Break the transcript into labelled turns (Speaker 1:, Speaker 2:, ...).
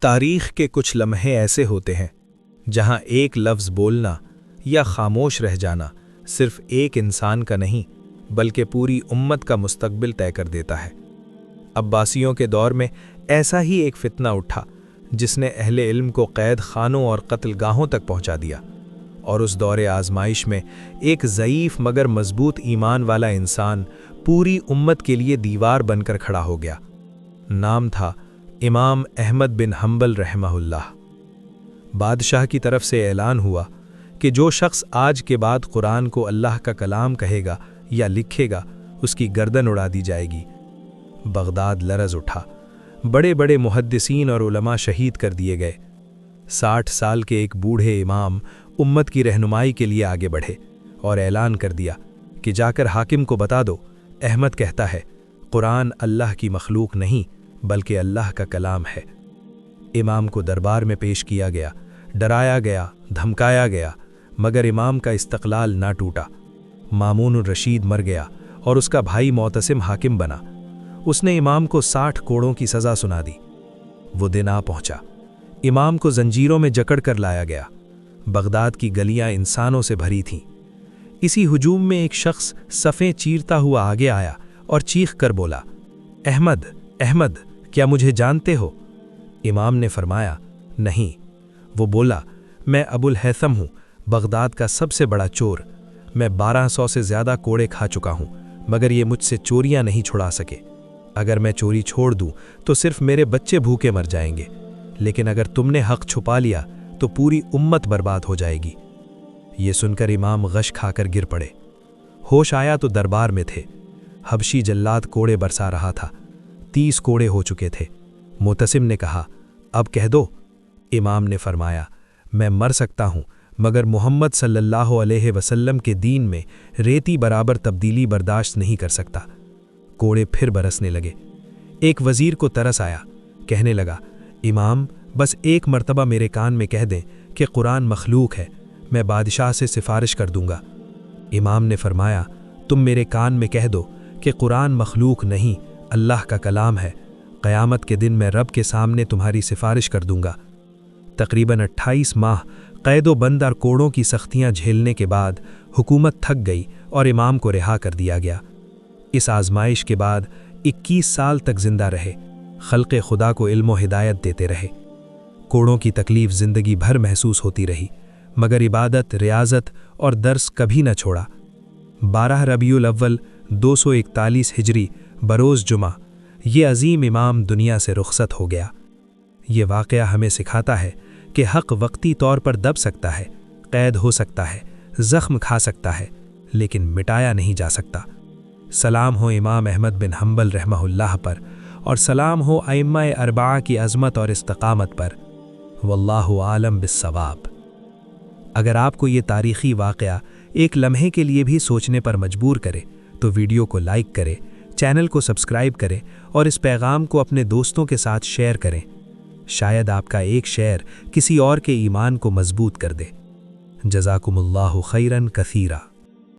Speaker 1: تاریخ کے کچھ لمحے ایسے ہوتے ہیں جہاں ایک لفظ بولنا یا خاموش رہ جانا صرف ایک انسان کا نہیں بلکہ پوری امت کا مستقبل طے کر دیتا ہے۔ عباسیوں کے دور میں ایسا ہی ایک فتنہ اٹھا جس نے اہل علم کو قید خانوں اور قتل گاہوں تک پہنچا دیا، اور اس دور آزمائش میں ایک ضعیف مگر مضبوط ایمان والا انسان پوری امت کے لیے دیوار بن کر کھڑا ہو گیا۔ نام تھا امام احمد بن حنبل رحمہ اللہ۔ بادشاہ کی طرف سے اعلان ہوا کہ جو شخص آج کے بعد قرآن کو اللہ کا کلام کہے گا یا لکھے گا اس کی گردن اڑا دی جائے گی۔ بغداد لرز اٹھا، بڑے بڑے محدثین اور علماء شہید کر دیے گئے۔ 60 سال کے ایک بوڑھے امام امت کی رہنمائی کے لیے آگے بڑھے اور اعلان کر دیا کہ جا کر حاکم کو بتا دو، احمد کہتا ہے قرآن اللہ کی مخلوق نہیں بلکہ اللہ کا کلام ہے۔ امام کو دربار میں پیش کیا گیا، ڈرایا گیا، دھمکایا گیا، مگر امام کا استقلال نہ ٹوٹا۔ مامون الرشید مر گیا اور اس کا بھائی معتصم حاکم بنا۔ اس نے امام کو 60 کوڑوں کی سزا سنا دی۔ وہ دن آ پہنچا، امام کو زنجیروں میں جکڑ کر لایا گیا۔ بغداد کی گلیاں انسانوں سے بھری تھیں۔ اسی ہجوم میں ایک شخص صفیں چیرتا ہوا آگے آیا اور چیخ کر بولا، احمد، احمد، کیا مجھے جانتے ہو؟ امام نے فرمایا، نہیں۔ وہ بولا، میں ابو الہیثم ہوں، بغداد کا سب سے بڑا چور۔ میں 1200 سے زیادہ کوڑے کھا چکا ہوں، مگر یہ مجھ سے چوریاں نہیں چھڑا سکے۔ اگر میں چوری چھوڑ دوں تو صرف میرے بچے بھوکے مر جائیں گے، لیکن اگر تم نے حق چھپا لیا تو پوری امت برباد ہو جائے گی۔ یہ سن کر امام غش کھا کر گر پڑے۔ ہوش آیا تو دربار میں تھے۔ حبشی جلاد کوڑے برسا رہا تھا۔ 30 کوڑے ہو چکے تھے۔ معتصم نے کہا، اب کہہ دو۔ امام نے فرمایا، میں مر سکتا ہوں مگر محمد صلی اللہ علیہ وسلم کے دین میں ریتی برابر تبدیلی برداشت نہیں کر سکتا۔ کوڑے پھر برسنے لگے۔ ایک وزیر کو ترس آیا، کہنے لگا، امام بس ایک مرتبہ میرے کان میں کہہ دیں کہ قرآن مخلوق ہے، میں بادشاہ سے سفارش کر دوں گا۔ امام نے فرمایا، تم میرے کان میں کہہ دو کہ قرآن مخلوق نہیں، اللہ کا کلام ہے، قیامت کے دن میں رب کے سامنے تمہاری سفارش کر دوں گا۔ تقریباً 28 ماہ قید و بند اور کوڑوں کی سختیاں جھیلنے کے بعد حکومت تھک گئی اور امام کو رہا کر دیا گیا۔ اس آزمائش کے بعد 21 سال تک زندہ رہے، خلق خدا کو علم و ہدایت دیتے رہے۔ کوڑوں کی تکلیف زندگی بھر محسوس ہوتی رہی، مگر عبادت، ریاضت اور درس کبھی نہ چھوڑا۔ 12 ربیع الاول 241 ہجری بروز جمعہ یہ عظیم امام دنیا سے رخصت ہو گیا۔ یہ واقعہ ہمیں سکھاتا ہے کہ حق وقتی طور پر دب سکتا ہے، قید ہو سکتا ہے، زخم کھا سکتا ہے، لیکن مٹایا نہیں جا سکتا۔ سلام ہو امام احمد بن حنبل رحمہ اللہ پر، اور سلام ہو ائمہ اربعہ کی عظمت اور استقامت پر۔ واللہ عالم بالصواب۔ اگر آپ کو یہ تاریخی واقعہ ایک لمحے کے لیے بھی سوچنے پر مجبور کرے تو ویڈیو کو لائک کریں، چینل کو سبسکرائب کریں اور اس پیغام کو اپنے دوستوں کے ساتھ شیئر کریں۔ شاید آپ کا ایک شیئر کسی اور کے ایمان کو مضبوط کر دے۔ جزاکم اللہ خیراً کثیرا۔